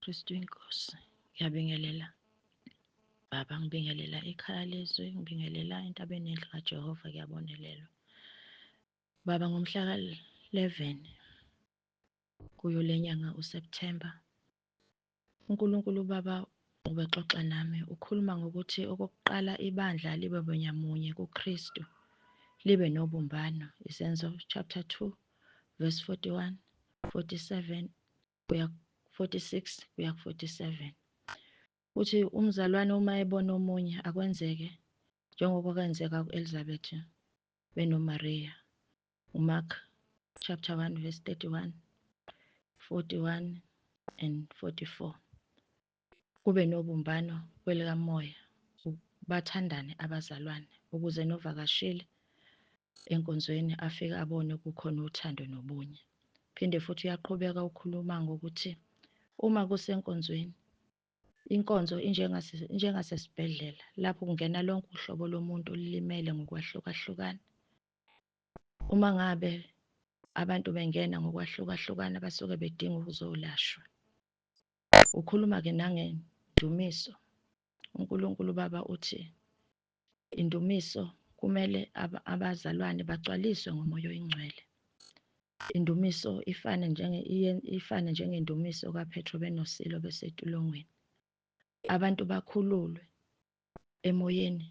Kristu inkosi. Ngiyabingelela Baba, ngibingelela ikhaya lezwe, ngibingelela entabeni enhle kaJehova, kuyabonelelwa. Baba, ngomhla ka-11 kuyo le nyanga uSepthemba, uNkulunkulu Baba ubexoxa nami, ukhuluma ngokuthi okokuqala ibandla libe benyamunye kuKristu, libe nobumbano. Isenzo chapter 2 verse 41, 47 kuya 46 kuya 47. Uthi umzalwane uma ebona omunye akwenzeke njengoba kwenzeka ku-Elizabeth benoMaria. uMark chapter 1 verse 31, 41 and 44. Kube nobumbano kwelikamoya, bathandane abazalwane, ukuze novakashile enkonzweni afike abone kukhona uthando nobunye. Phinde futhi uyaqhubeka ukhuluma ngokuthi uma kusenkonzweni, inkonzo injengasesibhedlela lapho kungena lonke uhlobo lomuntu olulimele ngokwahlukahlukana. Uma ngabe abantu bengena ngokwahlukahlukana basuke bedinga ukuzolashwa. Ukhuluma-ke nangendumiso. uNkulunkulu Baba uthi indumiso kumele abazalwane bagcwaliswe ngomoya oyingcwele. Indumiso ifane njengendumiso kaPetro benosilo besetulongweni. Abantu bakhululwe emoyeni,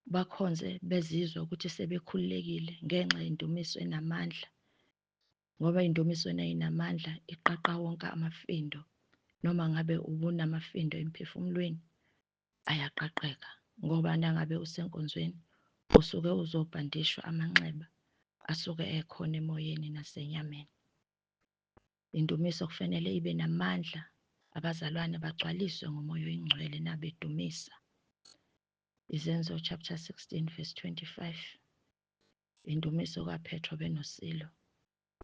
bakhonze bezizwa ukuthi sebekhululekile ngenxa yendumiso enamandla, ngoba indumiso enamandla iqaqa wonke amafindo. Noma ngabe ubunamafindo emphefumulweni, ayaqaqeka, ngoba nangabe usenkonzweni usuke uzobhandishwa amanxeba asuke ekhona emoyeni nasenyameni. Indumiso kufanele ibe namandla, abazalwane bagcwaliswe ngomoya oyingcwele nabedumisa. Izenzo chapter 16 verse 25. Indumiso kaPetro benosilo,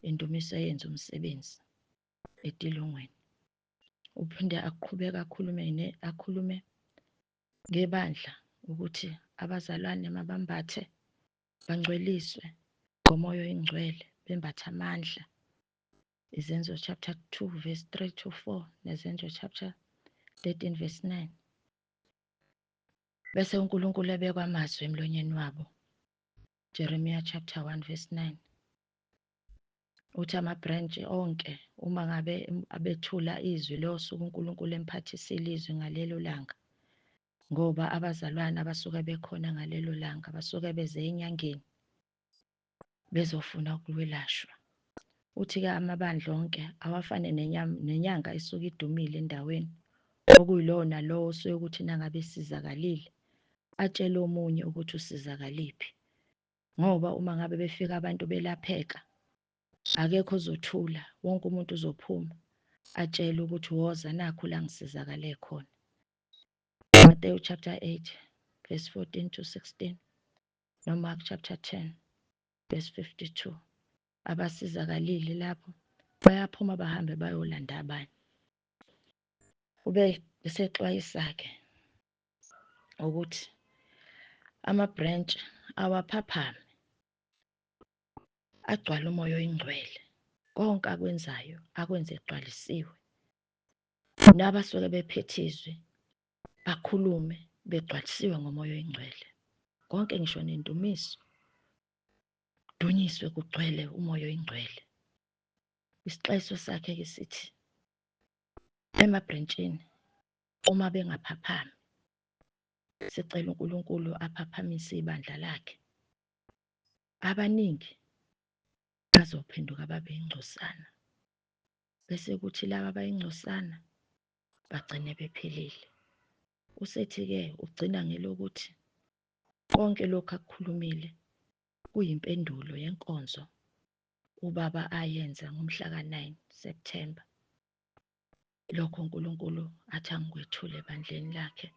indumiso eyenza umsebenzi etilongweni. Uphinde aqhubeka akhulume ngebandla ukuthi abazalwane mabambathe bangcweliswe ngomoya oyingcwele, bembathe amandla. Izenzo chapter 2 verse 3 to 4 nezenzo chapter 13 verse 9. Bese uNkulunkulu ebeka amazwi emlonyeni wabo. Jeremiah chapter 1 verse 9. Uthi amabhrentshi onke uma ngabe abethula izwi losuku uNkulunkulu emphathisile izwi ngalelo langa, ngoba abazalwane abasuke bekhona ngalelo langa basuke beze enyangeni bezofuna ukwelashwa. Uthi-ke amabandla onke awafane nenyanga isuke idumile endaweni, okuyilona lowo osuke ukuthi nangabe sizakalile atshele omunye ukuthi usizakaliphi. Ngoba uma ngabe befika abantu belapheka, akekho ozothula, wonke umuntu uzophuma atshele ukuthi woza nakho la ngisizakale khona. Matthew chapter 8 verse 14 to 16 noMark chapter 10 verse 52. Abasizakalile lapho bayaphuma bahambe bayolanda abanye. Ube esexwayisa-ke ukuthi amabhrentshi awaphaphame, agcwale umoya oyingcwele, konke akwenzayo akwenze egcwalisiwe. Nabasuke bephethe izwi bakhulume begcwalisiwe ngomoya oyingcwele. Konke ngisho nendumiso, dunyiswe kugcwele umoya oyingcwele. Isixwayiso sakhe-ke sithi emabhrentshini uma bengaphaphami, sicela uNkulunkulu aphaphamise ibandla lakhe, abaningi bazophenduka babe ingcosana, bese kuthi laba abayingcosana bagcine bephelile. Usethi-ke ugcina ngelokuthi konke lokhu akukhulumile kuyimpendulo yenkonzo ubaba ayenza ngomhla ka-9 Septhemba. Lokho uNkulunkulu athi angikwethule ebandleni lakhe.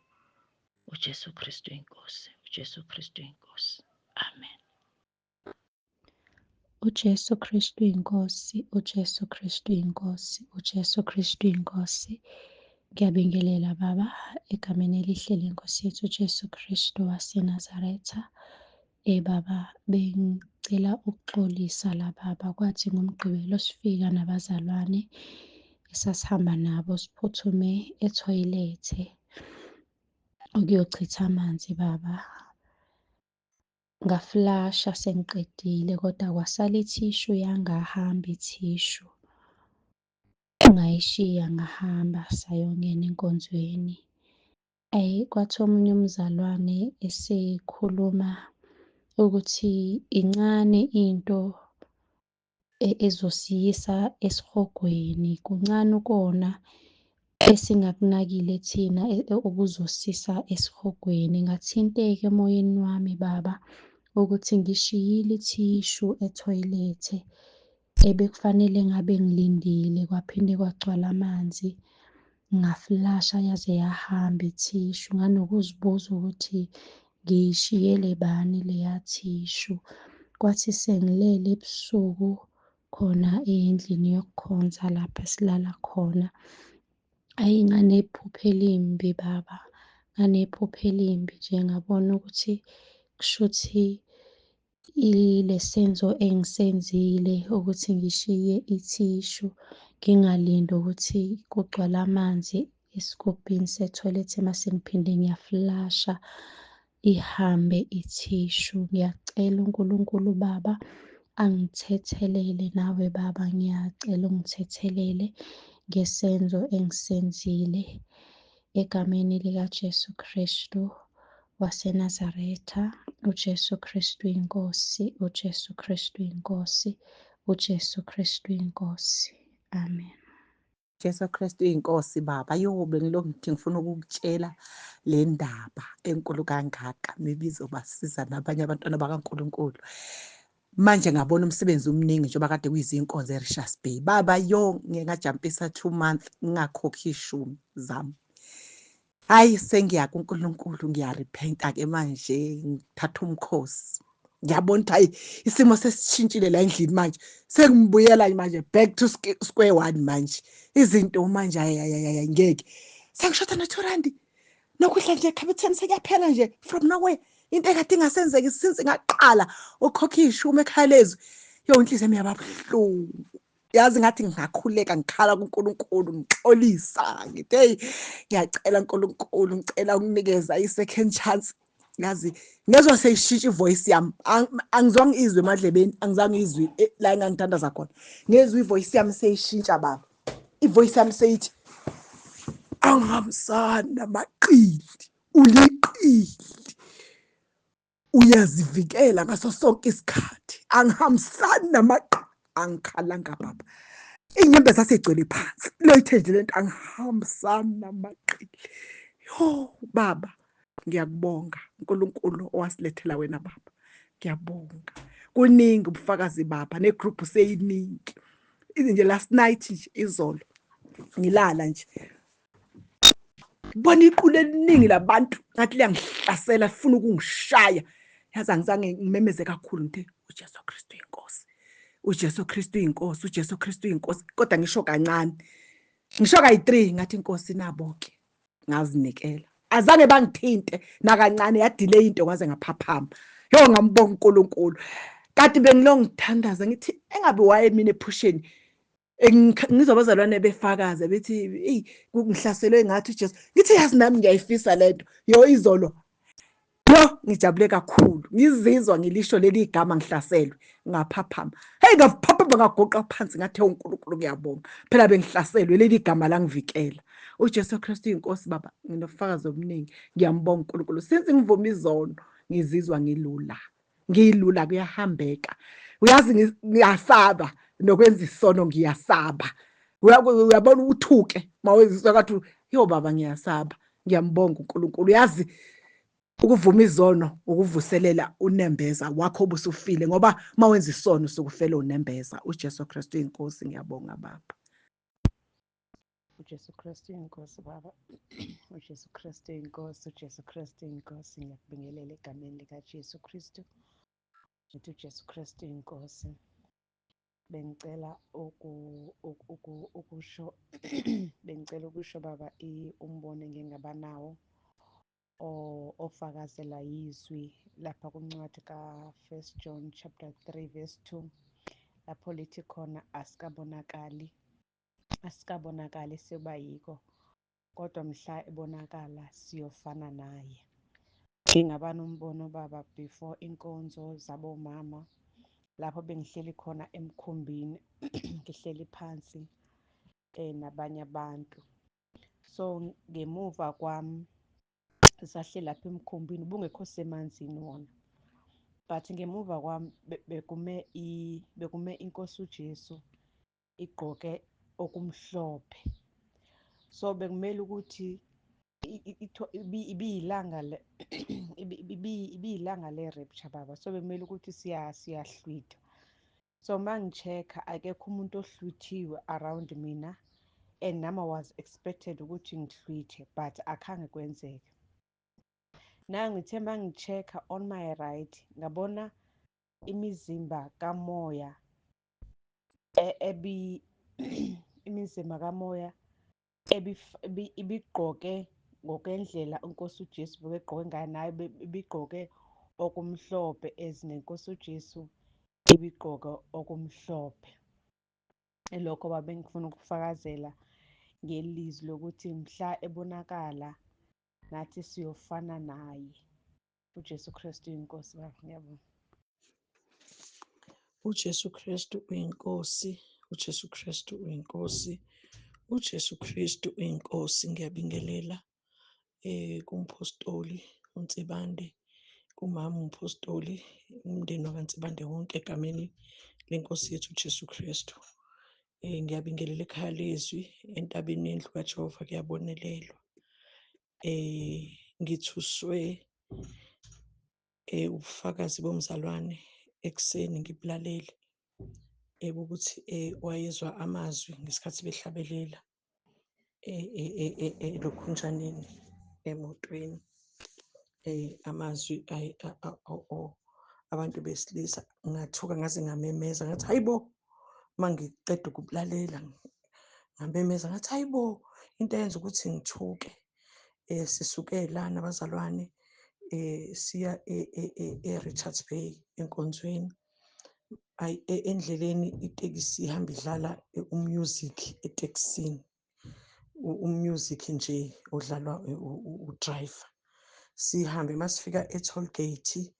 uJesu Kristu inkosi, uJesu Kristu inkosi. Amen. uJesu Kristu inkosi, uJesu Kristu inkosi, uJesu Kristu inkosi. Ngiyabingelela Baba egameni elihle lenkosi yethu uJesu Kristu waseNazaretha. Baba, bengicela ukuxolisa la Baba, kwathi ngomgqibelo sifika nabazalwane esasihamba nabo siphuthume ethoyilethe ukuyochitha amanzi baba. Ngaflasha sengiqedile kodwa kwasala ithishu yangahamba ithishu. Ngayishiya ngahamba sayongena enkonzweni. Kwathi omunye umzalwane esekhuluma ukuthi incane into ezosiyisa esihogweni, kuncane ukona esingakunakile thina okuzosisa esihogweni. Ngathinteka emoyeni wami baba ukuthi ngishiyile ithishu ethoyilethe ebekufanele ngabe ngilindile, kwaphinde kwagcwala amanzi. Ngaflasha yaze yahamba ithishu. Nganokuzibuza ukuthi ngiyishiyele bani leya thishu. Kwathi sengilele ebusuku khona endlini yokukhonza lapho esilala khona. Hhayi, nganephupho elimbi baba, nganephupho elimbi nje ngabona ukuthi kushuthi ile senzo engisenzile ukuthi ngishiye ithishu ngingalindi ukuthi kugcwale amanzi esigubhini sethoyilethe mase ngiphinde ngiyaflasha ihambe ithishu. Ngiyacela uNkulunkulu baba angithethelele, nawe baba ngiyacela ungithethelele ngesenzo engisenzile egameni likaJesu Kristu waseNazaretha. UJesu Kristu inkosi, uJesu Kristu inkosi, uJesu Kristu inkosi. Amen. Jesu Kristu inkosi baba. Bengilokhu ngifuna ukukutshela le ndaba enkulu kangaka, maybe izobasiza nabanye abantwana bakaNkulunkulu. Manje ngabona umsebenzi omningi njengoba kade kuyizinkonzo eRichards Bay. Baba ngike ngajampisa 2 months ngingakhokhi 10 zami. Hayi, sengiya kuNkulunkulu, ngiyarepenta-ke manje, ngithatha umkhosi. Ngiyabona ukuthi hayi isimo sesishintshile la endlini manje. Sengibuyela manje back to square one manje. Izinto manje ngeke. Sengishoda no-R2. Nokudla nje ekhabetheni sekuyaphela nje from nowhere. Into ekade ingasenzeki since ngaqala ukukhokha 10 ekhaya lezwi. Inhliziyo yami yaba buhlungu. Yazi ngathi ngingakhuleka ngikhala kuNkulunkulu ngixolisa ngithi hey, ngiyacela uNkulunkulu, ngicela ukunikeza i-second chance. Yazi ngezwe seyishintsha ivoice yami, angizwanga izwi emadlebeni, angizange izwi la engangithandaza khona. Ngezwe ivoice yami seyishintsha baba. Ivoice yami seyithi angihambisana maqili, uliqili, uyazivikela ngaso sonke isikhathi, angihambisani namaqili. Angikhalanga baba, inyembezi zasegcwele phansi, loyithe nje lento angihambisani namaqili. Baba ngiyakubonga uNkulunkulu owasilethela wena baba, ngiyabonga. Kuningi ubufakazi baba, negroup seyiningi. Nje last night nje izolo ngilala nje ngibona iqulu eliningi labantu ngathi liyangihlasela lifuna ukungishaya. Yazi angizange ngimemeze kakhulu ngithi uJesu Kristu inkosi, uJesu Kristu inkosi, uJesu Kristu inkosi. Kodwa ngisho kancane, ngisho kayi-3 ngathi inkosi nabo-ke ngazinikela. Azange bangithinte nakancane, yadelay into ngaze ngaphaphama. Ngambonga uNkulunkulu. Kanti bengiloko ngithandaza ngithi engabe waye mina ephusheni ngizobazalwane befakaza bethi hey, kungihlaselwe ngathi uJesu. Ngithi yazi nami ngiyayifisa lento. Izolo ngijabule kakhulu, ngizizwa ngilisho leli gama ngihlaselwe ngaphaphama. Hey, ngaphaphama ngagoqa phansi ngathi uNkulunkulu ngiyabonga. Phela bengihlaselwe leli gama langivikela. uJesu Kristu inkosi baba, nginofakazi omningi. Ngiyambonga uNkulunkulu. Since ngivuma izono ngizizwa ngilula. Ngilula, kuyahambeka. Uyazi ngiyasaba nokwenza isono, ngiyasaba. Uyabona uthuke mawenza isono kathi baba ngiyasaba. Ngiyambonga uNkulunkulu. Yazi ukuvuma izono ukuvuselela unembeza wakho obusufile, ngoba mawenza isono sokufela unembeza. uJesu Kristu inkosi, ngiyabonga baba. uJesu Kristu inkosi baba. uJesu Kristu inkosi, uJesu Kristu inkosi. Ngiyakubingelela egameni likaJesu Kristu. Ngithi uJesu Kristu inkosi. Bengicela ukusho bengicela ukusho baba umbono engingaba nawo ofakazela yizwi lapha kuncwadi ka1 John chapter 3 verse 2, lapho lithi khona asikabonakali asikabonakali siyoba yiko, kodwa mhla ebonakala siyofana naye. Ngingaba nombono baba before inkonzo zabomama, lapho bengihleli khona emkhumbini ngihleli phansi nabanye abantu. So ngemuva kwami sahleli lapha emkhumbini, bungekho semanzini wona, but ngemuva kwami bekume inkosi uJesu igqoke okumhlophe. So bekumele ukuthi ibiyilanga ibiyilanga le-rapture baba, so bekumele ukuthi siyahlwitha. So uma ngi-check-a akekho umuntu ohlwithiwe around mina, and nami was expected ukuthi ngihlwithe, but akhange kwenzeke. Ngithe uma ngi-check-a on my right ngabona imizimba kamoya imizimba kamoya ibigqoke ngokwendlela uNkosi uJesu begqoke ngayo, naye ibigqoke okumhlophe ezineNkosi uJesu ibigqoke okumhlophe. Lokho babengifuna ukufakazela ngelizwi lokuthi mhla ebonakala nathi siyofana naye. uJesu Kristu inkosi baba. Ngiyabonga. uJesu Kristu uyinkosi, uJesu Kristu uyinkosi, uJesu Kristu uyinkosi. Ngiyabingelela kumpostoli uNsibande, kumama umpostoli, umndeni wakaNsibande wonke egameni lenkosi yethu uJesu Kristu. Ngiyabingelela ekhaya lezwi entabeni yendlu kaJehova kuyabonelelwa. Ngithuswe ubufakazi bomzalwane ekuseni ngibulalele ukuthi wayezwa amazwi ngesikhathi behlabelela lokhunjaneni emotweni, amazwi abantu besilisa. Ngathuka ngaze ngamemeza ngathi hayibo, uma ngiqeda ukubulalela ngamemeza ngathi hayibo, into eyenza ukuthi ngithuke. Sisuke lana abazalwane siya e-Richards Bay enkonzweni. Endleleni itekisi ihamba idlala umusic etekisini, umusic nje odlalwa u-driver. Sihambe masifika e-toll gate,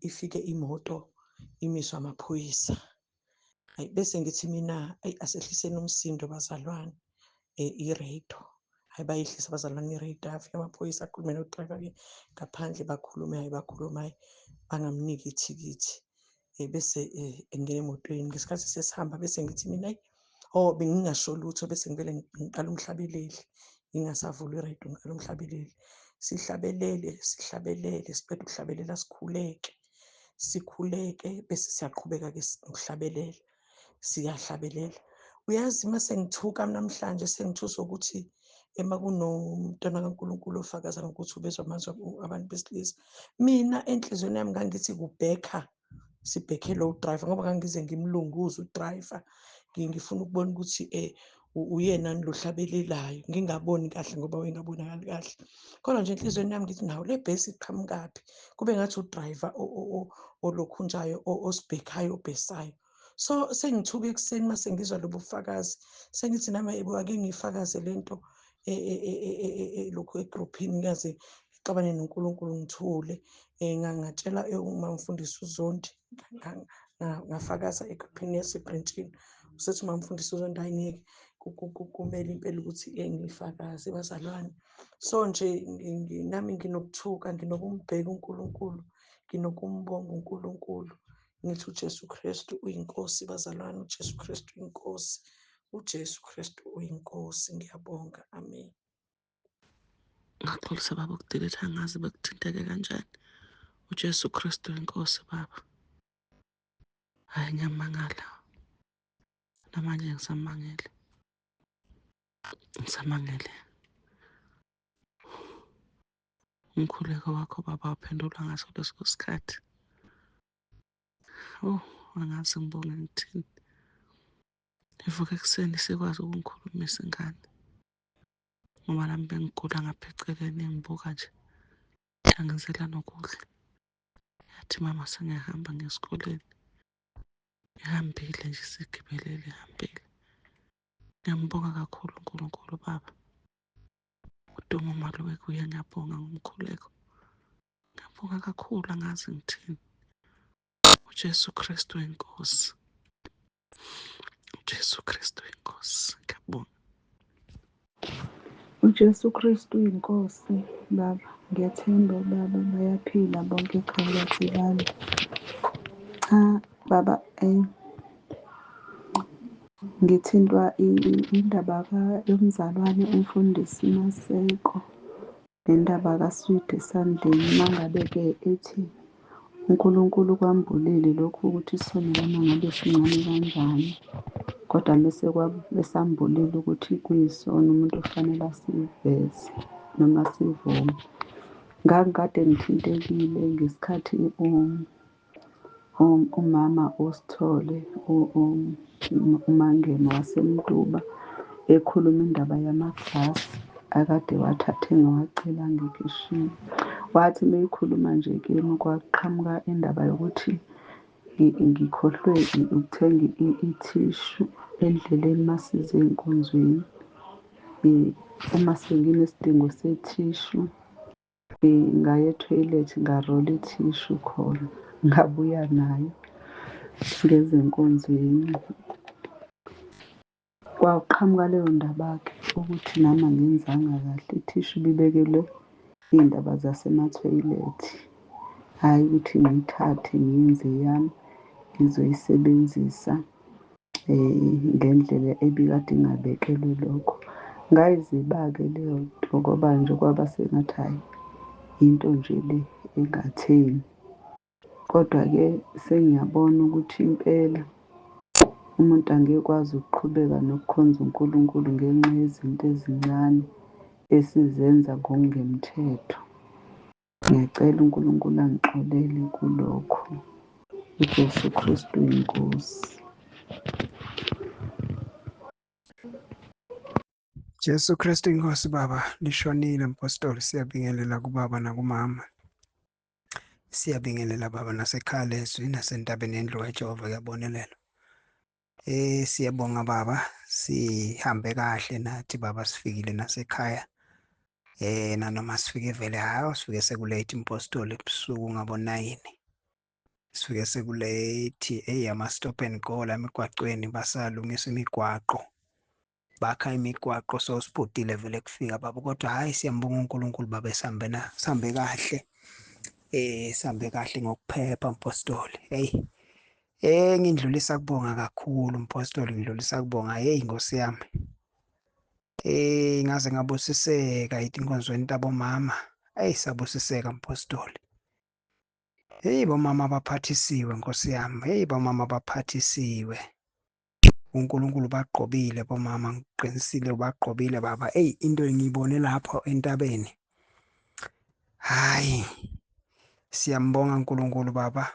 ifike imoto imiswa amaphoyisa. Bese ngithi mina asehliseni umsindo bazalwane, i-radio. Hayi, bayehlisa abazalwane i-radio. Afike amaphoyisa akhulume no-driver-ke ngaphandle, bakhulume, bangamniki ithikithi. Bese engena emotweni. Ngesikhathi sesihamba bese ngithi mina bengingasho lutho, bese ngivele ngiqala umhlabeleli, ngingasavuli i-radio, ngiqala umhlabeleli. Sihlabelele, siqeda ukuhlabelela sikhuleke, bese siyaqhubeka-ke ukuhlabelela, siyahlabelela. Uyazi uma sengithuka namhlanje sengithuswa ukuthi kunomntwana kaNkulunkulu ofakaza ngokuthi ubezwa amazwi abantu besilisa. Mina enhliziyweni yami ngangithi kubhekha, sibhekhe low driver, ngoba ngangize ngimlunguze u-driver, ngifuna ukubona ukuthi uyena lo hlabelelayo, ngingaboni kahle ngoba wayengabonakali kahle. Khona nje enhliziyweni yami ngithi nawo le bhesi iqhamukaphi, kube ngathi u-driver olokhunjayo osibhekhayo obhesayo. So sengithuka ekuseni mase ngizwa lobu bufakazi, sengithi nami ake ngiyifakaze lento lokhu egruphini, ngaze ngixabane noNkulunkulu ngithule. Ngatshela umamfundisi uZondi, ngafakaza egruphini yaseBrentini. Usethi umamfundisi uZondi hayi ngeke kumele impela ukuthi ngifakaze bazalwane. So nje nami nginokuthuka, nginokumbheka uNkulunkulu, nginokumbonga uNkulunkulu. Ngithi uJesu Kristu uyinkosi bazalwane, uJesu Kristu uyinkosi, uJesu Kristu uyinkosi. Ngiyabonga, amen. Ngaxolisa baba ukudelete, angazi bekuthinteke kanjani. uJesu Kristu inkosi baba. Hayi, ngiyamangala namanje, ngisamangele umkhuleko wakho baba, waphendula ngaso leso sikhathi. Angazi ngibonge ngithini. Ngivuka ekuseni sikwazi ukungikhulumisa ingane, ngoba nami bengigula ngapha eceleni, ngibuka nje angizela nokudla. Yathi mama sengiyahamba ngesikoleni, ihambile nje, sigibelele ihambile. Ngiyambonga kakhulu uNkulunkulu Baba. Udumo maluke kuye, ngiyabonga ngomkhuleko. Ngiyabonga kakhulu, angazi ngithini. uJesu Kristu inkosi. uJesu Kristu inkosi. Ngiyabonga. uJesu Kristu inkosi. Baba, ngiyathemba Baba bayaphila bonke ekhaya laZibalo. Cha Baba, ngithintwa indaba yomzalwane umfundisi Maseko nendaba kaSwidi Sandeni. Uma ngabe-ke ethi uNkulunkulu kwambulile lokhu ukuthi isono lami ngabe sincane kanjani, kodwa bese besambulile ukuthi kuyisono umuntu kufanele asiveze noma sivume. Ngangikade ngithintekile ngesikhathi umama uSithole uMangema waseMtuba ekhuluma indaba yamagrasi akade wathatha engawacela ngekishini. Wathi uma ekhuluma nje kimi kwaqhamuka indaba yokuthi ngikhohlwe ukuthenga ithishu endleleni masize ey'nkonzweni. Uma senginesidingo sethishu ngaya ethoyilethi ngarola ithishu khona, ngabuya nayo ngeze enkonzweni. Kwaqhamuka leyo ndaba-ke ukuthi nami angenzanga kahle, ithishu ibibekelwe iy'ndaba zasemathoyilethi, hhayi ukuthi ngiyithathe ngiyenze eyami ngizoyisebenzisa ngendlela ebikade ingabekelwe lokho. Ngayiziba-ke leyo nto ngoba nje kwaba sengathi hhayi into nje le engatheni. Kodwa-ke sengiyabona ukuthi impela umuntu angekwazi ukuqhubeka nokukhonza uNkulunkulu ngenxa yezinto ezincane esizenza ngokungemthetho. Ngiyacela uNkulunkulu angixolele kulokho. uJesu Kristu inkosi. Jesu Kristu inkosi. Baba lishonile mpostoli, siyabingelela kubaba nakumama. Siyabingelela Baba nasekhaya lezwi nasentabeni endlu kaJehova kuyabonelela. Siyabonga Baba, sihambe kahle nathi Baba, sifikile nasekhaya. Nanoma sifike vele hayi sifike sekulate impostoli ebusuku ngabo-9. Sifike sekulate ama-stop and go la emigwaqweni, basalungisa imigwaqo, bakha imigwaqo, so sibhudile vele kufika Baba, kodwa hhayi siyambonga uNkulunkulu Baba, sihambe kahle. Sihambe kahle ngokuphepha mpostoli. Ngindlulisa kubonga kakhulu mpostoli, ngidlulisa kubonga. Nkosi yami, ngaze ngabusiseka enkonzweni tabomama. Sabusiseka mpostoli. Bomama baphathisiwe Nkosi yami. Bomama baphathisiwe. uNkulunkulu bagqobile bomama, ngiqinisile bagqobile Baba. Into engiyibone lapho entabeni, hhayi siyambonga uNkulunkulu Baba,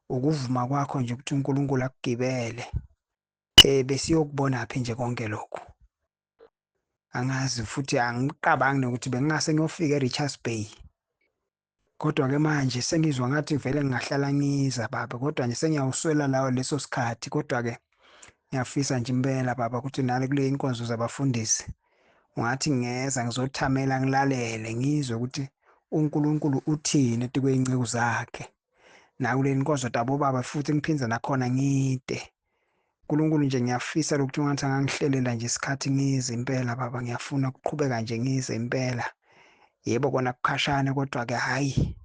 ukuvuma kwakho nje ukuthi uNkulunkulu akugibele. Besiyokubonaphi nje konke lokhu, angazi futhi angicabangi nokuthi bengingase ngiyofika eRichards Bay, kodwa-ke manje sengizwa ngathi vele ngingahlala ngiza Baba, kodwa nje sengiyawuswela lawo leso sikhathi. Kodwa-ke ngiyafisa nje impela Baba ukuthi nale kule inkonzo zabafundisi ungathi ngeza ngizothamela, ngilalele, ngizwe ukuthi uNkulunkulu uthini ethi kwey'nceku zakhe. Nakule nkonzo tabo Baba futhi ngiphindze nakhona ngide. uNkulunkulu nje ngiyafisa ukuthi ungathi angangihlelela nje isikhathi ngize impela Baba, ngiyafuna ukuqhubeka nje ngize impela. Yebo kona kukhashane, kodwa-ke hhayi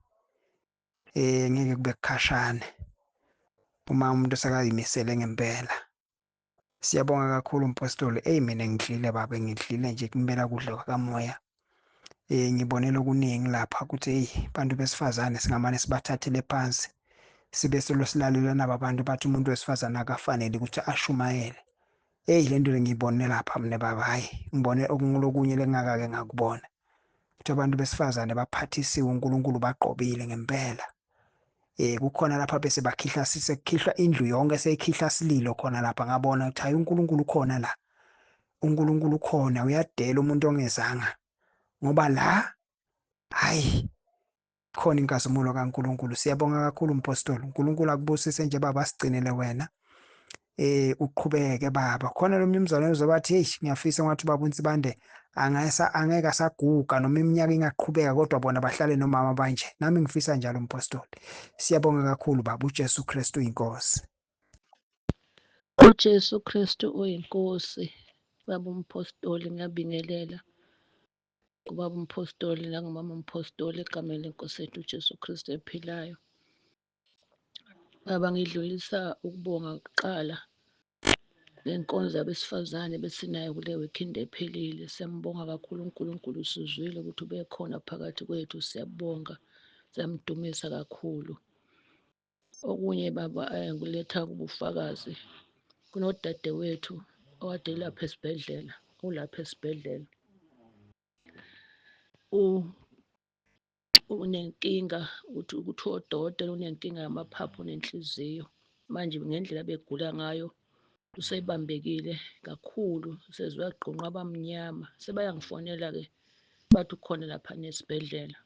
ngeke kube kukhashane uma umuntu sekayimisele ngempela. Siyabonga kakhulu mpostoli. Mina ngidlile Baba, ngidlile nje kumela kudla kwakamoya. Ngibonela okuningi lapha ukuthi bantu besifazane singamane sibathathele phansi, sibe silosilalela naba bantu bathi umuntu wesifazane akafanele ukuthi ashumayele. Le nto le ngiyibone lapha mne Baba, hhayi ngibone okulokunye lengingakake ngakubona, ukuthi abantu besifazane baphathisiwe, uNkulunkulu bagqobile ngempela. Kukhona lapha bese bakhihla, sekukhishwa indlu yonke, seyikhihla sililo khona lapha. Ngabona ukuthi hhayi uNkulunkulu khona la, uNkulunkulu khona, uyadela umuntu ongezanga, ngoba la hhayi khona inkazimulo kaNkulunkulu. Siyabonga kakhulu mpostoli. uNkulunkulu akubusise nje Baba, asigcinele wena. uqhubeke baba. Khona lo mnumzane ozoba athi heyi ngiyafisa ngathi ubaba uNsibande angeke asaguga noma iminyaka ingaqhubeka kodwa bona bahlale nomama banje. Nami ngifisa njalo mpostoli. Siyabonga kakhulu baba uJesu Kristu inkosi. uJesu Kristu uyinkosi. Baba umpostoli ngiyabingelela kubaba umpostoli nangumama umpostoli egameni lenkosi yethu uJesu Kristu ephilayo. Baba ngidlulisa ukubonga kuqala ngenkonzo yabesifazane besinayo kule weekend ephelile. Siyambonga kakhulu uNkulunkulu, sizwile ukuthi ube khona phakathi kwethu. Siyabonga, siyamdumisa kakhulu. Okunye baba ngikuletha kubufakazi. Kunodadewethu okade lapha esibhedlela, ulapha esibhedlela. Unenkinga ukuthi odokotela unenkinga yamaphaphu nenhliziyo. Manje ngendlela begula ngayo useyibambekile kakhulu, sezwe yagqunqa abamnyama. Sebayangifonela-ke bathi ukhona lapha nesibhedlela.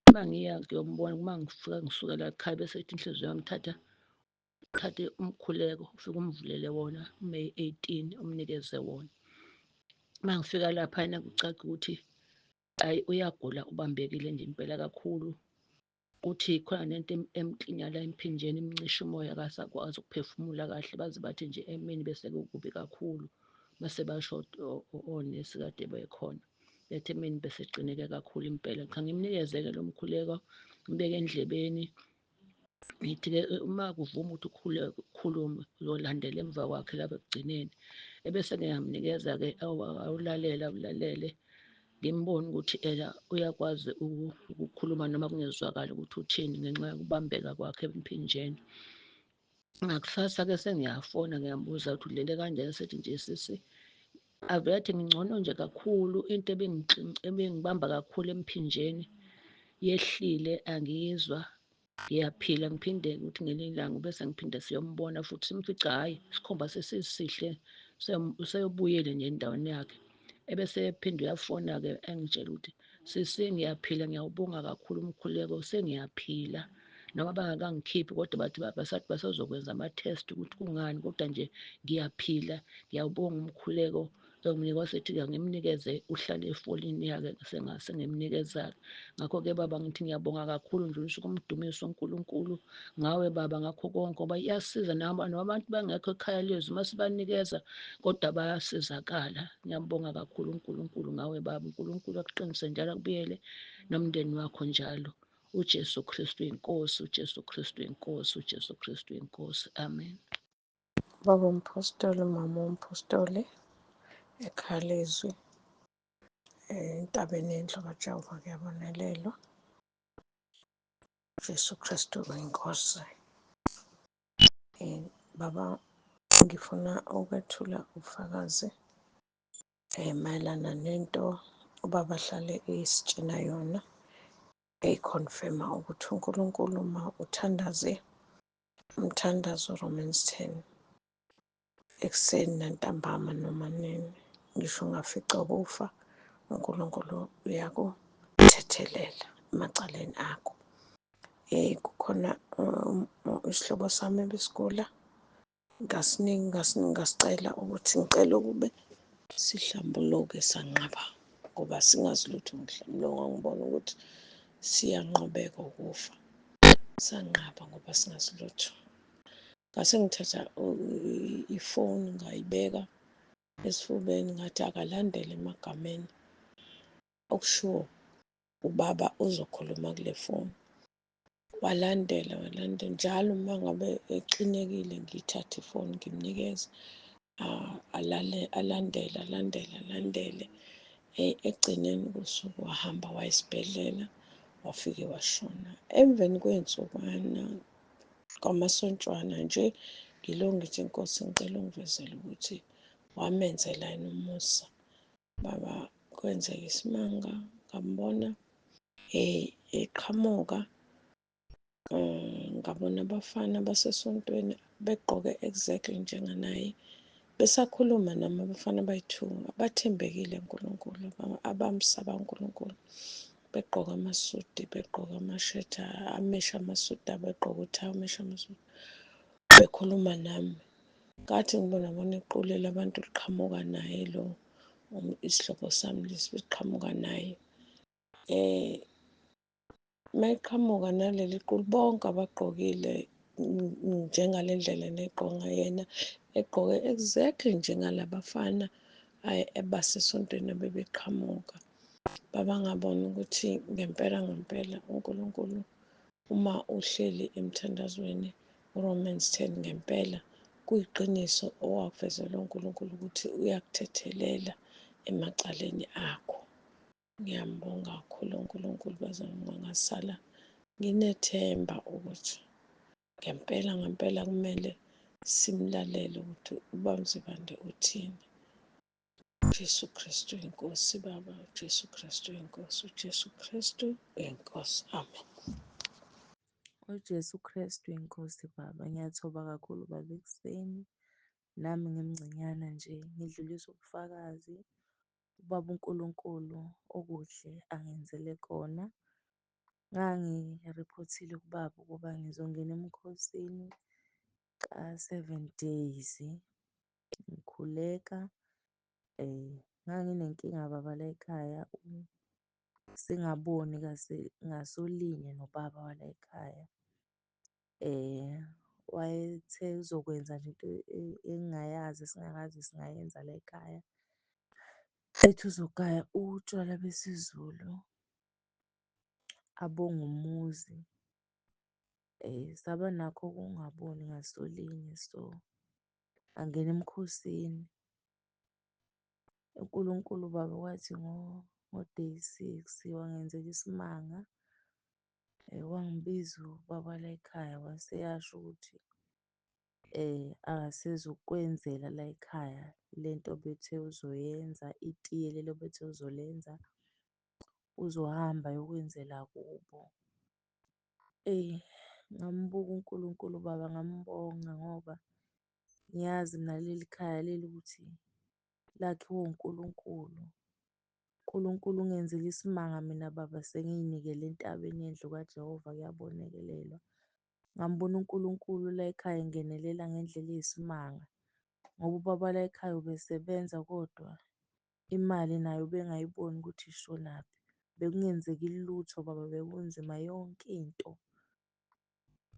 Uma ngiya ngiyombona, uma ngifika ngisukela ekhaya bese ethi inhliziyo yami thathe umkhuleko ufike umvulele wona May 18 umnikeze wona. Uma ngifika laphayana kucaca ukuthi ayi uyagula ubambekile nje impela kakhulu. Uthi khona nento emklinya la emphinjeni imncisha umoya akasakwazi ukuphefumula kahle, baze bathi nje emini bese kukubi kakhulu. Mase basho onesi kade bekhona bethi emini bese eqineke kakhulu impela. Cha ngimnikeze-ke lo mkhuleko, ngibeke endlebeni. Ngithi-ke uma kuvuma ukuthi ukhulume uzolandela emva kwakhe lapha ekugcineni. Ebese ngiyamnikeza-ke awulalele ngimbone ukuthi uyakwazi ukukhuluma noma kungezwakali ukuthi uthini ngenxa yokubambeka kwakhe emphinjeni. Ngakusasa-ke sengiyafona ngiyambuza ukuthi udlele kanjani, sethi nje sisi ave yathi ngingcono nje kakhulu. Into ebingibamba kakhulu emphinjeni yehlile, angiyizwa, ngiyaphila. Ngiphinde ukuthi ngelinye ilanga bese ngiphinde siyombona futhi simfica hhayi isikhumba sesisihle useyobuyele nje endaweni yakhe. Ebese ephinde uyafona-ke engitshela ukuthi sisi ngiyaphila, ngiyawubonga kakhulu umkhuleko, sengiyaphila. Noma bangakangikhiphi kodwa bathi basathi basazokwenza ama-test ukuthi kungani, kodwa nje ngiyaphila. Ngiyawubonga umkhuleko enginika wasethi-ke ngimnikeze uhlale efolini yake sengimnikeza-ke. Ngakho-ke baba ngithi ngiyabonga kakhulu, ngidlulisa ukumdumisa uNkulunkulu ngawe baba ngakho konke, ngoba iyasiza noma abantu bangekho ekhaya lethu uma sibanikeza kodwa bayasizakala. Ngiyambonga kakhulu uNkulunkulu ngawe baba. uNkulunkulu akuqinise njalo akubuyele nomndeni wakho njalo. uJesu Kristu inkosi, uJesu Kristu inkosi, uJesu Kristu inkosi. Amen. Baba umpostoli, mama umpostoli, eKhalezwi, entabeni enhle kaJehova kuyabonelelwa. Jesu Kristu uyinkosi. Baba ngifuna ukwethula ubufakazi mayelana nento ubaba ahlale esitshela yona, eyikhonfema ukuthi uNkulunkulu uma uthandaze umthandazo Romans 10 ekuseni nantambama noma nini, ngisho ungafica ubufa, uNkulunkulu uyakuthethelela emacaleni akho. Kukhona isihlobo sami ebesigula, ngasicela ukuthi ngicela ukube sihlambuluke sanqaba ngoba singazi lutho ngihlambuluka, ngibona ukuthi siyanqobeka ukufa. Sanqaba ngoba singazi lutho. Ngase ngithatha ifoni ngayibeka esifubeni ngathi akalandele emagameni okushiwo ubaba uzokhuluma kule foni. Walandela njalo uma ngabe exinekile ngiyithathe ifoni ngimnikeze alandele. Ekugcineni kosuku wahamba waya esibhedlela, wafike washona. Emveni kwey'nsukwana kwamasontshwana nje ngilo ngithi Nkosi ngicela ungivezele ukuthi wamenzela yini umusa. Baba kwenzeka isimanga, ngambona eqhamuka, ngabona abafana basesontweni begqoke exactly njenganaye, besakhuluma nami abafana abayi-2 abathembekile kuNkulunkulu, abamsaba uNkulunkulu. Begqoke amasudi, begqoke amashethi ameshe amasudi abo, begqoke uthayi ameshe amasudi, bekhuluma nami. ngathi ngibona iqule labantu liqhamuka naye isihlobo sami lesi liqhamuka naye. Mayiqhamuka naleli qulu bonke abagqokile njengale ndlela negqoka yena, egqoke exactly njengalabafana basesontweni abebeqhamuka. Babangabona ukuthi ngempela uNkulunkulu uma uhleli emthandazweni uRomans 10 ngempela kuyiqiniso owakuvezelwa uNkulunkulu ukuthi uyakuthethelela emacaleni akho. Ngiyambonga kakhulu uNkulunkulu bazalwane ngasala nginethemba ukuthi ngempela kumele simlalele ukuthi uBamzibande uthini. uJesu Kristu inkosi Baba, uJesu Kristu inkosi, uJesu Kristu inkosi. Amen. uJesu Kristu inkosi Baba. Ngiyathoba kakhulu Baba ekuseni nami ngimngcinyana nje ngidlulisa ubufakazi ubaba uNkulunkulu okuhle angenzele kona. Ngangiriphothile kubaba ukuba ngizongena emkhosini ka-7 days ngikhuleka. Nganginenkinga baba la ekhaya, singaboni ngasolinye nobaba wala ekhaya. Wayethe uzokwenza nje into engingayazi esingakaze singayenza la ekhaya. Ethi uzogaya utshwala besiZulu abonge umuzi. Saba nakho ukungaboni ngasolinye, so angena emkhosini. uNkulunkulu Baba wathi ngo-day 6 wangenzela isimanga. Wangibiza ubaba la ekhaya waseyasho ukuthi akasezukwenzela la ekhaya lento bethe uzoyenza, itiye lelo bethe uzolenza, uzohamba ayokwenzela kubo. Ngambuka uNkulunkulu Baba, ngambonga ngoba ngiyazi mina leli khaya leli ukuthi lakhiwe uNkulunkulu. uNkulunkulu ungenzile isimanga mina Baba, sengiy'nikele entabeni yendlu kaJehova kuyabonekelelwa. Ngambona uNkulunkulu la ekhaya engenelela ngendlela eyisimanga, ngoba ubaba la ekhaya ubesebenza kodwa imali nayo ubengayiboni ukuthi ishonaphi. Bekungenzeki lutho Baba, bekunzima yonke into.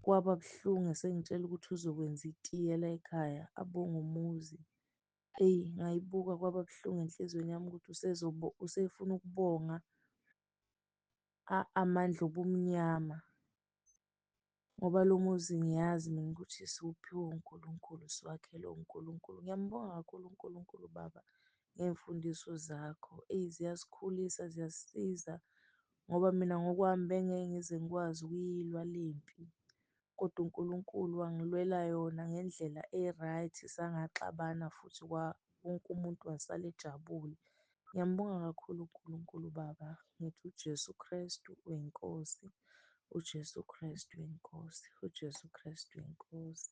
Kwaba buhlungu esengitshela ukuthi uzokwenza itiye la ekhaya abonge umuzi. Ngayibuka kwaba buhlungu enhlizweni yami ukuthi usefuna ukubonga amandla obumnyama, ngoba lo muzi ngiyazi mina ukuthi siwuphiwe uNkulunkulu, siwakhelwe uNkulunkulu. Ngiyambonga kakhulu uNkulunkulu Baba ngey'mfundiso zakho. Ziyasikhulisa, ziyasisiza ngoba mina ngokwami bengeke ngize ngikwazi ukuyilwa le mpi, kodwa uNkulunkulu wangilwela yona ngendlela e-right, sangaxabana futhi wonke umuntu wasala ejabule. Ngiyambonga kakhulu uNkulunkulu Baba. Ngithi uJesu Kristu uyinkosi, uJesu Kristu uyinkosi, uJesu Kristu uyinkosi.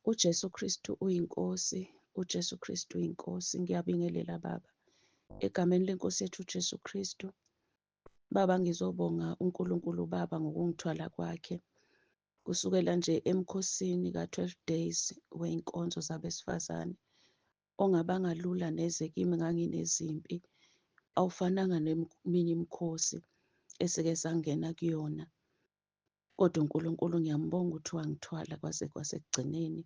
uJesu Kristu uyinkosi, uJesu Kristu uyinkosi. Ngiyabingelela Baba egameni lenkosi yethu uJesu Kristu. Baba, ngizobonga uNkulunkulu Baba ngokungithwala kwakhe kusukela nje emkhosini ka-12 days wey'nkonzo zabesifazane ongabanga lula neze kimi. Nganginezimpi awufananga neminye imikhosi esike sangena kuyona, kodwa uNkulunkulu ngiyambonga ukuthi wangithwala kwaze kwasekugcineni.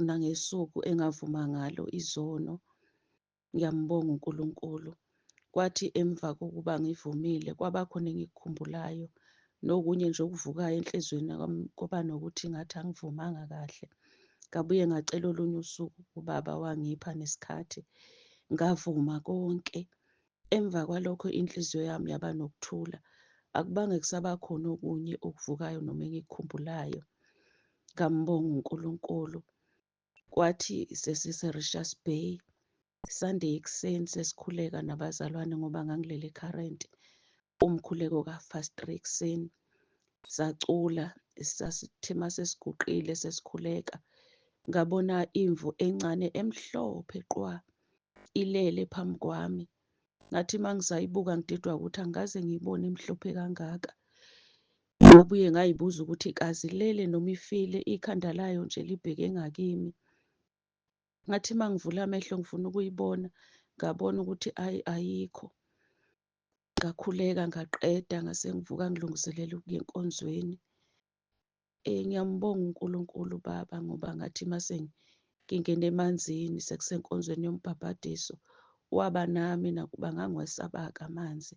Nangesuku engavuma ngalo izono, ngiyambonga uNkulunkulu. Kwathi emva kokuba ngivumile kwabakhona engikukhumbulayo, nokunye nje okuvukayo enhlizweni kwami kuba nokuthi ngathi angivumanga kahle. Ngabuye ngacela olunye usuku ubaba wangipha nesikhathi, ngavuma konke. Emva kwalokho inhliziyo yami yaba nokuthula, akubange kusaba khona okunye okuvukayo noma engikukhumbulayo. Ngambonga uNkulunkulu. Kwathi sesise-Richards Bay, Sunday ekuseni sesikhuleka nabazalwane ngoba ngangilele eCurrent, umkhuleko ka-fast 3 ekuseni. Sacula, sasithe masesiguqile sesikhuleka, ngabona imvu encane emhlophe qwa ilele phambi kwami. Ngathi mangisayibuka ngididwa ukuthi angikaze ngiyibone imhlophe kangaka. Ngabuye ngayibuza ukuthi kazi lele noma ifile ikhanda layo nje libheke ngakimi. Ngathi uma ngivula amehlo ngifuna ukuyibona, ngabona ukuthi ayikho. Ngakhuleka ngaqeda, ngase ngivuka ngilungiselela ukuya enkonzweni. Ngiyambonga uNkulunkulu Baba ngoba ngathi mase ngingena emanzini sekusenkonzweni yombhabhadiso, waba nami nakuba ngangiwesaba-ke amanzi.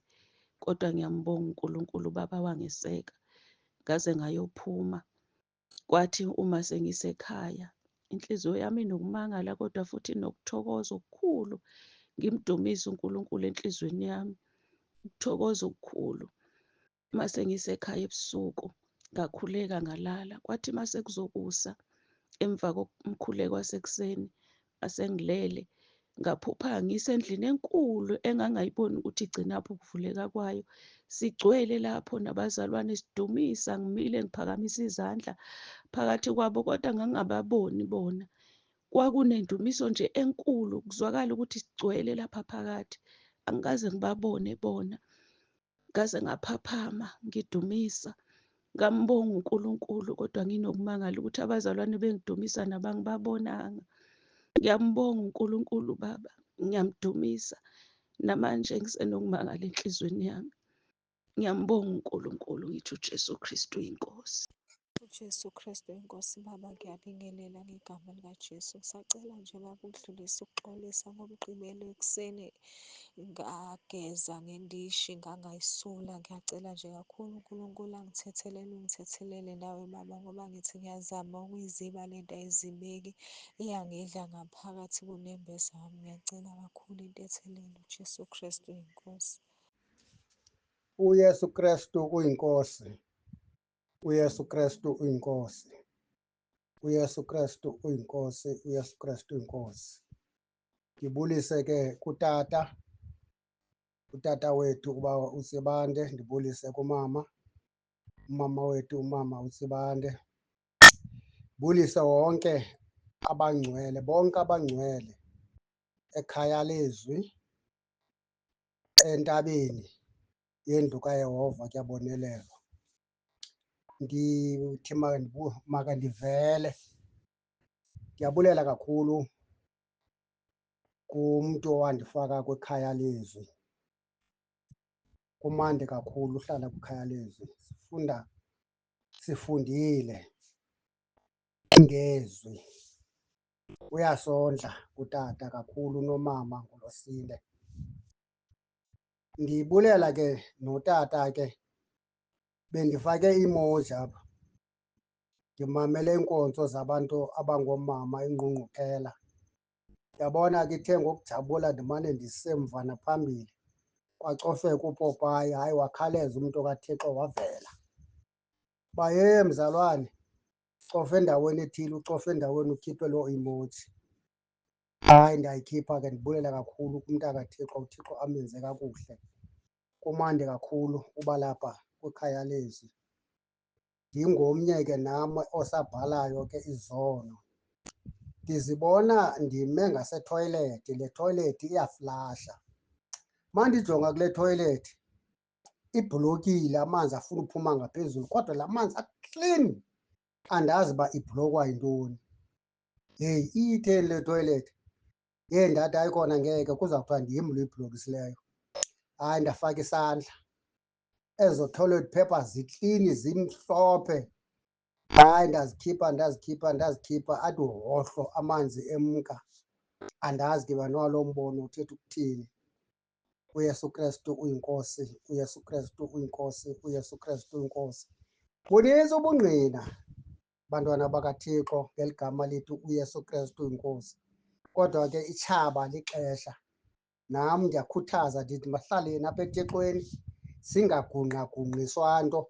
Kodwa ngiyambonga uNkulunkulu Baba wangeseka, ngaze ngayophuma. Kwathi uma sengisekhaya, inhliziyo yami inokumangala kodwa futhi nokuthokoza okukhulu, ngimdumise uNkulunkulu enhlizweni yami, ukuthokoza okukhulu. Mase ngisekhaya ebusuku, ngakhuleka ngalala. Kwathi mase kuzokusa emva komkhuleko wasekuseni, mase ngilele, ngaphupha ngisendlini enkulu engangayiboni ukuthi igcinaphi ukuvuleka kwayo. Sigcwele lapho nabazalwane sidumisa, ngimile ngiphakamise izandla phakathi kwabo, kodwa ngangingababoni bona. Kwakunendumiso nje enkulu, kuzwakala ukuthi sigcwele lapha phakathi. Angikaze ngibabone bona, ngaze ngaphaphama ngidumisa, ngambonga uNkulunkulu, kodwa nginokumangala ukuthi abazalwane bengidumisa nabangibabonanga. Ngiyambonga uNkulunkulu Baba, ngiyamdumisa namanje ngisenokumangala enhlizweni yami. Ngiyambonga uNkulunkulu, ngithi uJesu Kristu inkosi. uJesu Kristu inkosi. Baba, ngiyabingelela ngegama likaJesu. Ngisacela nje Baba ukudlulisa ukuxolisa ngomgqibelo ekuseni ngageza ngendishi ngangayisula. Ngiyacela nje kakhulu uNkulunkulu ungithethelele nawe Baba, ngoba ngithi ngiyazama ukuyiziba le nto ayizibeki, iyangidla ngaphakathi kunembeza wami. Ngiyacela kakhulu intethelelo, uJesu Kristu inkosi. uYesu Kristu uyinkosi. uYesu Kristu uyinkosi. uYesu Kristu uyinkosi. uYesu Kristu uyinkosi. Ngibulise-ke utata wethu ubaba uSibande, ndibulise kumama wethu umama uSibande. Bulise bonke abangcwele ekhaya lezwi entabeni yendlu kaYehova kuyabonelelwa. Ngithi makandivele, ndiyabulela kakhulu kumntu owandifaka kwikhaya lezwi. Kumandi kakhulu uhlala kwikhaya lezwi, sifundile ngezwi. Uyasondla utata kakhulu nomama nguLosile. Ndibulela ke notata ke, bendifake imoja apha ngimamele iinkonzo zabantu abangoomama ingqungquthela. Ndiyabona ke ithe ngokujabula ndimane ndisemva naphambili, kwacofeka uPopayi, hayi wakhaleza umntu kaThixo wavela. Uba mzalwane, cofa endaweni ethile, ucofa endaweni ukhiphe loo emoji. Hayi ndiyayikhipha ke, ndibulela kakhulu kumntana kaThixo, uThixo amenze kakuhle. Kumandi kakhulu uba lapha kwikhaya lezwi. Ndingomnye ke nam osabhalayo ke izono. Ndizibona ndime ngasethoyilethi, le thoyilethi iyaflasha. Uma ndijonga kule thoyilethi ibhlokile, amanzi afuna uphuma ngaphezulu, kodwa la manzi aklini, andazi uba ibhlokwa yintoni. Heyi, iyitheni le thoyilethi? Ndathi hayi khona ngeke, kuzawuthiwa ndim lo uyibhlokisileyo. Hayi ndafaka isandla, ezo toilet paper ziklini zimhlophe. Hayi ndazikhipha, athi hohlo amanzi emka. Andazi ke bantwana lo mbono uthetha ukuthini. uYesu Kristu uyinkosi. uYesu Kristu uyinkosi. uYesu Kristu uyinkosi. Bunintsi ubungqina bantwana bakaThixo ngeli gama lithi uYesu Kristu uyinkosi. Kodwa ke itshaba lixesha. Nam ndiyakhuthaza ndithi mahlaleni apha eThixweni, singagungqagungqiswa nto.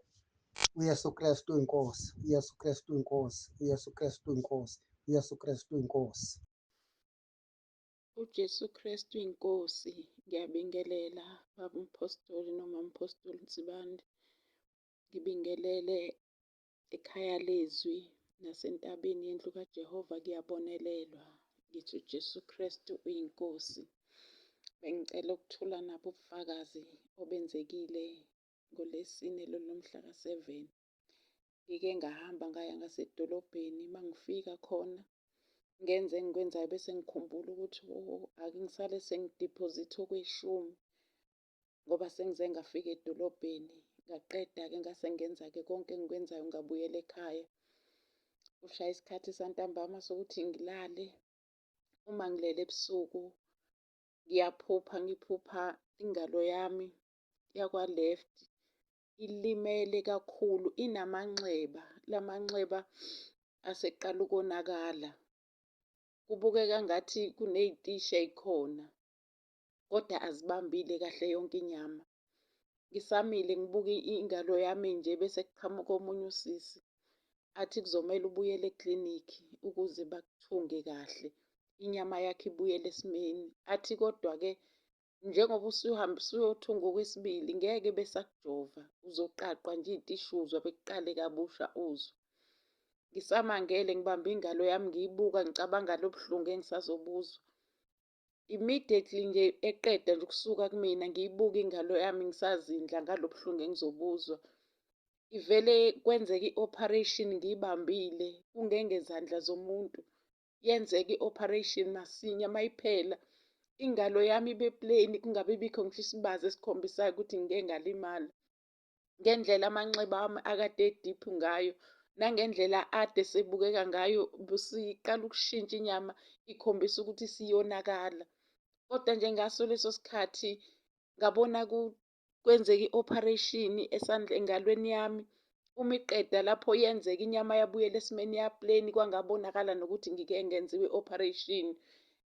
uYesu Kristu uyinkosi. uYesu Kristu uyinkosi. uYesu Kristu uyinkosi. uYesu Kristu uyinkosi. uJesu Kristu inkosi. Ngiyabingelela baba umpostoli noma umpostoli Nsibande. Ngibingelele ekhaya lezwi nasentabeni yendlu kaJehova kuyabonelelwa. Ngithi uJesu Kristu uyinkosi. Bengicela ukuthula nabo ubufakazi obenzekile ngoLwesine lomhla ka-7 ngike ngahamba ngaya ngasedolobheni. Uma ngifika khona ngenze engikwenzayo bese ngikhumbula ukuthi ake ngisale sengidiphozitha okweshumi ngoba sengize ngafika edolobheni. Ngaqeda-ke ngase ngenza-ke konke engikwenzayo ngabuyela ekhaya. Kushaya isikhathi santambama sokuthi ngilale. Uma ngilele ebusuku ngiphupha ingalo yami yakwa-left ilimele kakhulu, inamanxeba. La manxeba aseqala ukonakala. Kubukeka ngathi kuney'tishi ey'khona, kodwa azibambile kahle yonke inyama. Ngisamile ngibuka ingalo yami nje bese kuqhamuka omunye usisi athi kuzomele ubuyele eklinikhi ukuze bakuthunge kahle, inyama yakho ibuyele esimeni. Athi kodwa-ke njengoba usuhambe usuyothungwa okwesibili ngeke besakujova, uzoqaqwa nje iy'tishi uzwa bekuqale kabusha uzwa. Ngisamangele ngibambe ingalo yami ngiyibuka ngicabanga lo buhlungu engisazobuzwa. Immediately nje eqeda nje ukusuka kumina ngiyibuka ingalo yami ngisazindla ngalo buhlungu engizobuzwa. Ivele kwenzeka i-operation ngiyibambile kungengezandla zomuntu. Yenzeka i-operation masinya mayiphela ingalo yami ibe plain, kungabe bikho ngisho isibazi esikhombisayo ukuthi ngike ngalimala. Ngendlela amanxeba ami akade ediphu ngayo nangendlela ade sebukeka ngayo busiqala ukushintsha inyama ikhombisa ukuthi isiyonakala. Kodwa nje ngaso leso sikhathi ngabona kwenzeka i-operation engalweni yami. Uma iqeda lapho yenzeka inyama yabuyela esimeni yapleni kwangabonakala nokuthi ngike ngenziwe i-operation.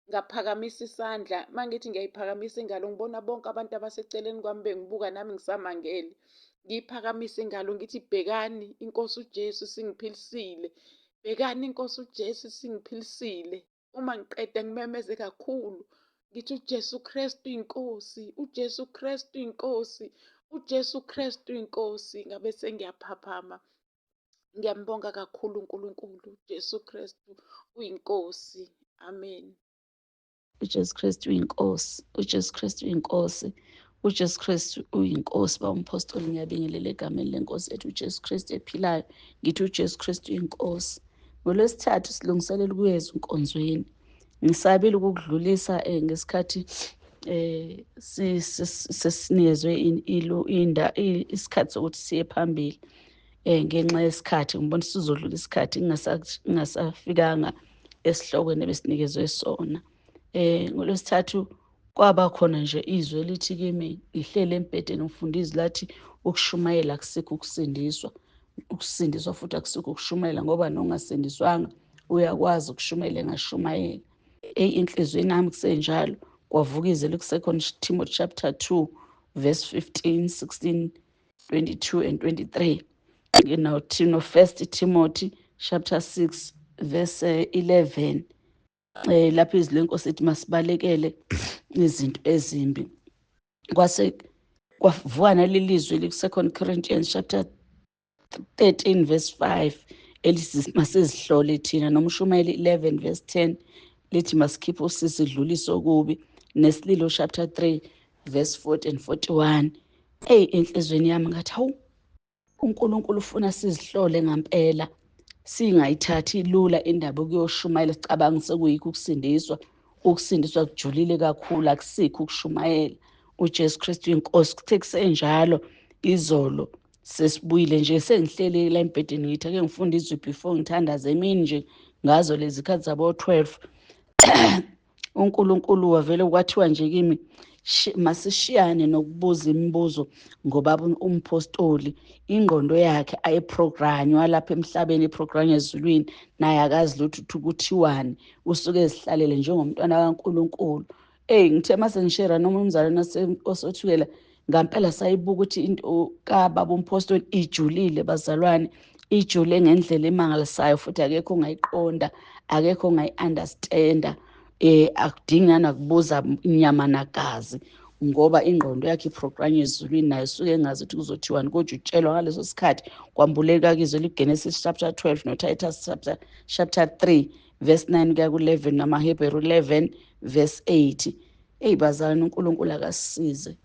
Ngaphakamisa isandla, mangithi ngiyayiphakamisa ingalo ngibona bonke abantu abaseceleni kwami bengibuka nami ngisamangele. Ngiyiphakamisa ingalo ngithi bhekani inkosi uJesu singiphilisile, bhekani inkosi uJesu singiphilisile. Uma ngiqeda ngimemeze kakhulu ngithi uJesu Kristu inkosi, uJesu Kristu inkosi, uJesu Kristu inkosi. Ngabe sengiyaphaphama. Ngiyambonga kakhulu uNkulunkulu, uJesu Kristu uyinkosi. Amen. uJesu Kristu uyinkosi, uJesu Kristu uyinkosi, uJesu Kristu uyinkosi. Bawumpostoli ngiyabingelela egameni lenkosi ethu uJesu Kristu ephilayo. Ngithi uJesu Kristu uyinkosi. NgoLwesithathu silungiselela ukuyeza enkonzweni. Ngisabile ukukudlulisa ngesikhathi sesinikezwe isikhathi sokuthi siye phambili. Ngenxa yesikhathi ngibona sizodlula isikhathi ngingasafikanga esihlokweni ebesinikezwe sona. NgoLwesithathu kwaba khona nje izwi elithi kimi ngihlele embhedeni ngifunda izwi lathi ukushumayela akusikho ukusindiswa. Ukusindiswa futhi akusikho ukushumayela ngoba nongasindiswanga uyakwazi ukushumayela engashumayela. Enhlizweni yami kusenjalo kwavuka izwi ku-2 Timothy chapter 2 verse 15, 16, 22 and 23. No 1 Timothy chapter 6 verse 11. Lapho izwi lenkosi ethi masibalekele izinto ezimbi. Kwase kwavuka naleli zwi liku-2 Corinthians chapter 13 verse 5 elithi masizihlole thina, nomshumayeli 11 verse 10 lithi masikhiphe usisi dlulise okubi, nesililo chapter 3 verse 40 and 41. Enhlizweni yami ngathi hawu, uNkulunkulu ufuna sizihlole ngampela, singayithathi lula indaba ukuyoshumayela sicabanga sekuyikho ukusindiswa. Ukusindiswa kujulile kakhulu, akusikho ukushumayela. uJesu Kristu inkosi. Kuthe kusenjalo izolo sesibuyile nje sengihlele la embhedeni ngithi ake ngifunde izwi before ngithandaze emini nje ngazo lezi khathi zabo 12. uNkulunkulu wavele kwathiwa nje kimi masishiyane nokubuza imibuzo ngoba umpostoli ingqondo yakhe ayiprogranywa lapha emhlabeni, iprogranywa ezulwini, naye akazi lutho ukuthiwani, usuke ezihlalele njengomntwana kaNkulunkulu. Ngithe mase ngishare nomzalwane osothukela ngampela sayibuka ukuthi into kababa umpostoli ijulile bazalwane, ijule ngendlela emangalisayo futhi akekho ongayiqonda, akekho ongayi-understanda. Akudingi nakubuza inyama nagazi ngoba ingqondo yakhe iprogranywe ezulwini, naye suke engazi ukuthi kuzothiwani, kodwa utshelwa ngaleso sikhathi kwambuleka kizwe liGenesis chapter 12 noTitus chapter 3 verse 9 kuya ku-11 namaHebheru 11 verse 8. Bazalwane, uNkulunkulu akasisize,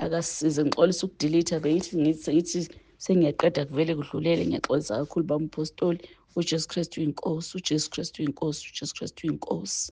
akasisize. Ngixolisa ukudelete bengithi Sengiyaqeda kuvele kudlulele, ngiyaxolisa kakhulu bamphostoli. uJesu Kristu inkosi, uJesu Kristu inkosi, uJesu Kristu inkosi.